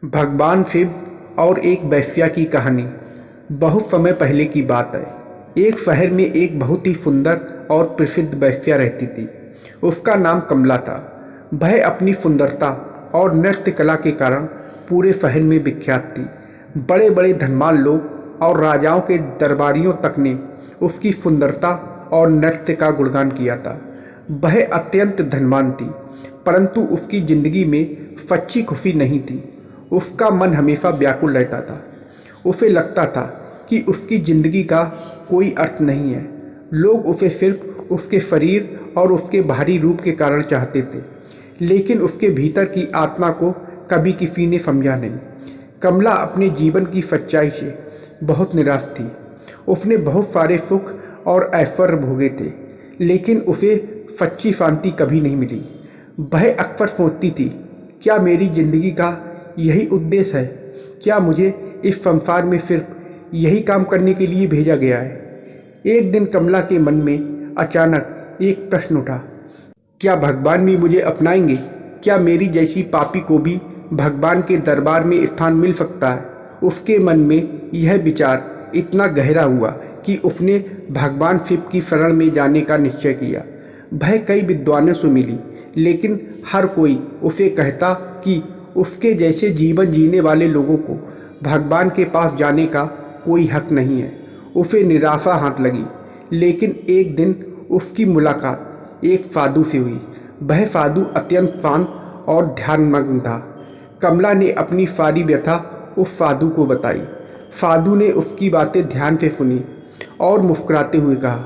भगवान शिव और एक वेश्या की कहानी। बहुत समय पहले की बात है। एक शहर में एक बहुत ही सुंदर और प्रसिद्ध वेश्या रहती थी। उसका नाम कमला था। वह अपनी सुंदरता और नृत्य कला के कारण पूरे शहर में विख्यात थी। बड़े बड़े धनवान लोग और राजाओं के दरबारियों तक ने उसकी सुंदरता और नृत्य का गुणगान किया था। वह अत्यंत धनवान थी, परंतु उसकी जिंदगी में सच्ची खुशी नहीं थी। उसका मन हमेशा व्याकुल रहता था। उसे लगता था कि उसकी ज़िंदगी का कोई अर्थ नहीं है। लोग उसे सिर्फ उसके शरीर और उसके बाहरी रूप के कारण चाहते थे, लेकिन उसके भीतर की आत्मा को कभी किसी ने समझा नहीं। कमला अपने जीवन की सच्चाई से बहुत निराश थी। उसने बहुत सारे सुख और ऐश्वर्य भोगे थे, लेकिन उसे सच्ची शांति कभी नहीं मिली। वह अक्सर सोचती थी, क्या मेरी ज़िंदगी का यही उद्देश्य है? क्या मुझे इस संसार में सिर्फ यही काम करने के लिए भेजा गया है? एक दिन कमला के मन में अचानक एक प्रश्न उठा, क्या भगवान भी मुझे अपनाएंगे? क्या मेरी जैसी पापी को भी भगवान के दरबार में स्थान मिल सकता है? उसके मन में यह विचार इतना गहरा हुआ कि उसने भगवान शिव की शरण में जाने का निश्चय किया। वह कई विद्वानों से मिली, लेकिन हर कोई उसे कहता कि उसके जैसे जीवन जीने वाले लोगों को भगवान के पास जाने का कोई हक नहीं है। उसे निराशा हाथ लगी, लेकिन एक दिन उसकी मुलाकात एक साधु से हुई। वह साधु अत्यंत शांत और ध्यानमग्न था। कमला ने अपनी सारी व्यथा उस साधु को बताई। साधु ने उसकी बातें ध्यान से सुनी और मुस्कुराते हुए कहा,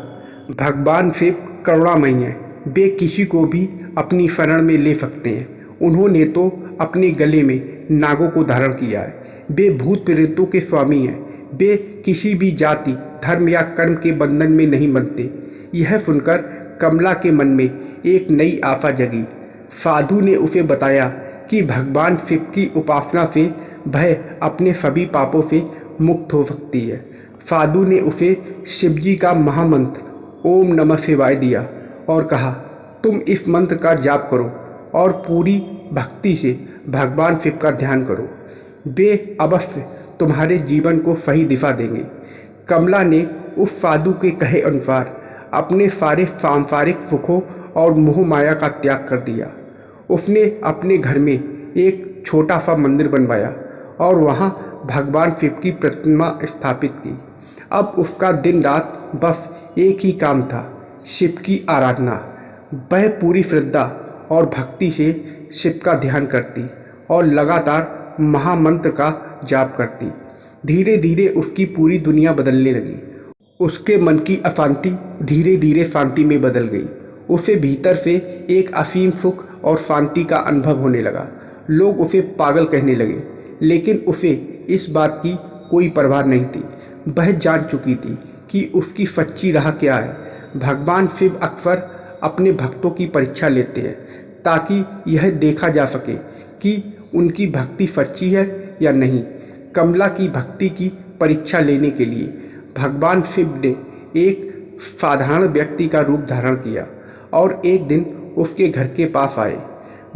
भगवान शिव करुणामयी हैं। वे किसी को भी अपनी शरण में ले सकते हैं। उन्होंने तो अपने गले में नागों को धारण किया है। वे भूत प्रेतों के स्वामी हैं। वे किसी भी जाति, धर्म या कर्म के बंधन में नहीं बंधते। यह सुनकर कमला के मन में एक नई आशा जगी। साधु ने उसे बताया कि भगवान शिव की उपासना से वह अपने सभी पापों से मुक्त हो सकती है। साधु ने उसे शिवजी का महामंत्र ओम नमः शिवाय दिया और कहा, तुम इस मंत्र का जाप करो और पूरी भक्ति से भगवान शिव का ध्यान करो। वे अवश्य तुम्हारे जीवन को सही दिशा देंगे। कमला ने उस साधु के कहे अनुसार अपने सारे सांसारिक सुखों और मोह माया का त्याग कर दिया। उसने अपने घर में एक छोटा सा मंदिर बनवाया और वहाँ भगवान शिव की प्रतिमा स्थापित की। अब उसका दिन रात बस एक ही काम था, शिव की आराधना। वह पूरी श्रद्धा और भक्ति से शिव का ध्यान करती और लगातार महामंत्र का जाप करती। धीरे धीरे उसकी पूरी दुनिया बदलने लगी। उसके मन की अशांति धीरे धीरे शांति में बदल गई। उसे भीतर से एक असीम सुख और शांति का अनुभव होने लगा। लोग उसे पागल कहने लगे, लेकिन उसे इस बात की कोई परवाह नहीं थी। वह जान चुकी थी कि उसकी सच्ची राह क्या है। भगवान शिव अक्सर अपने भक्तों की परीक्षा लेते हैं, ताकि यह देखा जा सके कि उनकी भक्ति सच्ची है या नहीं। कमला की भक्ति की परीक्षा लेने के लिए भगवान शिव ने एक साधारण व्यक्ति का रूप धारण किया और एक दिन उसके घर के पास आए।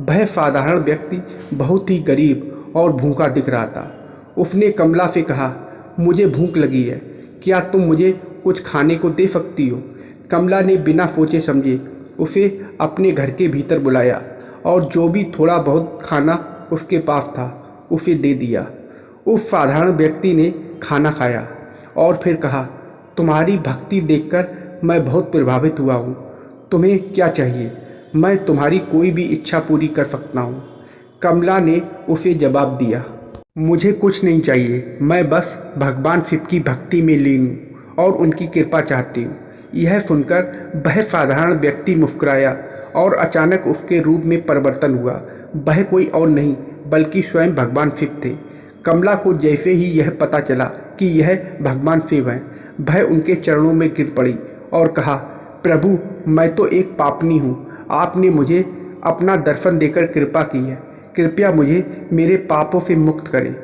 वह साधारण व्यक्ति बहुत ही गरीब और भूखा दिख रहा था। उसने कमला से कहा, मुझे भूख लगी है, क्या तुम मुझे कुछ खाने को दे सकती हो? कमला ने बिना सोचे समझे उसे अपने घर के भीतर बुलाया और जो भी थोड़ा बहुत खाना उसके पास था उसे दे दिया। उस साधारण व्यक्ति ने खाना खाया और फिर कहा, तुम्हारी भक्ति देखकर मैं बहुत प्रभावित हुआ हूँ। तुम्हें क्या चाहिए? मैं तुम्हारी कोई भी इच्छा पूरी कर सकता हूँ। कमला ने उसे जवाब दिया, मुझे कुछ नहीं चाहिए, मैं बस भगवान शिव की भक्ति में लीन हूँ और उनकी कृपा चाहती हूँ। यह सुनकर वह साधारण व्यक्ति मुस्कुराया और अचानक उसके रूप में परिवर्तन हुआ। वह कोई और नहीं बल्कि स्वयं भगवान शिव थे। कमला को जैसे ही यह पता चला कि यह भगवान शिव हैं, वह उनके चरणों में गिर पड़ी और कहा, प्रभु, मैं तो एक पापनी हूँ। आपने मुझे अपना दर्शन देकर कृपा की है। कृपया मुझे मेरे पापों से मुक्त करें।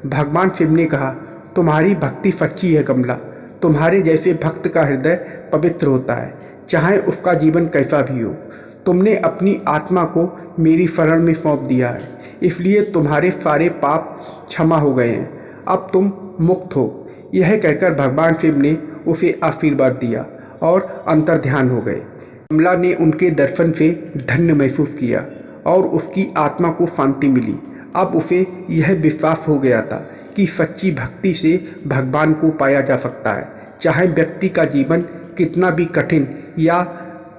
भगवान शिव ने कहा, तुम्हारी भक्ति सच्ची है कमला। तुम्हारे जैसे भक्त का हृदय पवित्र होता है, चाहे उसका जीवन कैसा भी हो। तुमने अपनी आत्मा को मेरी शरण में सौंप दिया है, इसलिए तुम्हारे सारे पाप क्षमा हो गए हैं, अब तुम मुक्त हो। यह कहकर भगवान शिव ने उसे आशीर्वाद दिया और अंतर्ध्यान हो गए। कमला ने उनके दर्शन से धन्य महसूस किया और उसकी आत्मा को शांति मिली। अब उसे यह विश्वास हो गया था कि सच्ची भक्ति से भगवान को पाया जा सकता है, चाहे व्यक्ति का जीवन कितना भी कठिन या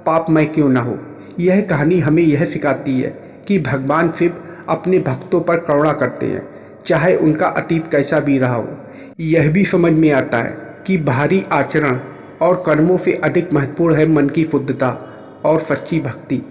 पापमय क्यों न हो। यह कहानी हमें यह सिखाती है कि भगवान शिव अपने भक्तों पर करुणा करते हैं, चाहे उनका अतीत कैसा भी रहा हो। यह भी समझ में आता है कि बाहरी आचरण और कर्मों से अधिक महत्वपूर्ण है मन की शुद्धता और सच्ची भक्ति।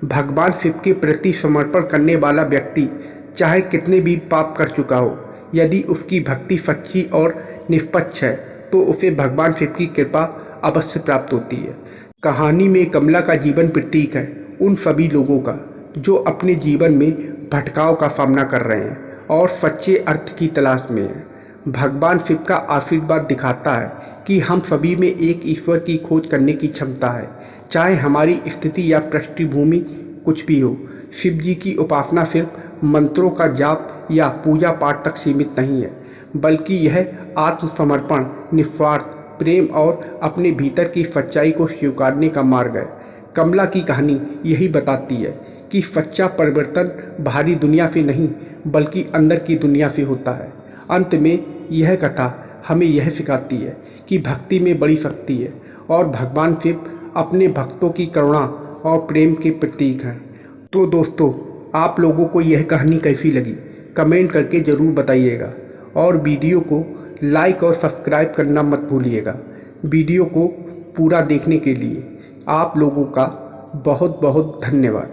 भगवान शिव के प्रति समर्पण करने वाला व्यक्ति चाहे कितने भी पाप कर चुका हो, यदि उसकी भक्ति सच्ची और निष्पक्ष है तो उसे भगवान शिव की कृपा अवश्य प्राप्त होती है। कहानी में कमला का जीवन प्रतीक है उन सभी लोगों का जो अपने जीवन में भटकाव का सामना कर रहे हैं और सच्चे अर्थ की तलाश में हैं। भगवान शिव का आशीर्वाद दिखाता है कि हम सभी में एक ईश्वर की खोज करने की क्षमता है, चाहे हमारी स्थिति या पृष्ठभूमि कुछ भी हो। शिव जी की उपासना सिर्फ मंत्रों का जाप या पूजा पाठ तक सीमित नहीं है, बल्कि यह आत्मसमर्पण, निस्वार्थ प्रेम और अपने भीतर की सच्चाई को स्वीकारने का मार्ग है। कमला की कहानी यही बताती है कि सच्चा परिवर्तन बाहरी दुनिया से नहीं बल्कि अंदर की दुनिया से होता है। अंत में यह कथा हमें यह सिखाती है कि भक्ति में बड़ी शक्ति है और भगवान शिव अपने भक्तों की करुणा और प्रेम के प्रतीक हैं। तो दोस्तों, आप लोगों को यह कहानी कैसी लगी कमेंट करके ज़रूर बताइएगा और वीडियो को लाइक और सब्सक्राइब करना मत भूलिएगा। वीडियो को पूरा देखने के लिए आप लोगों का बहुत बहुत धन्यवाद।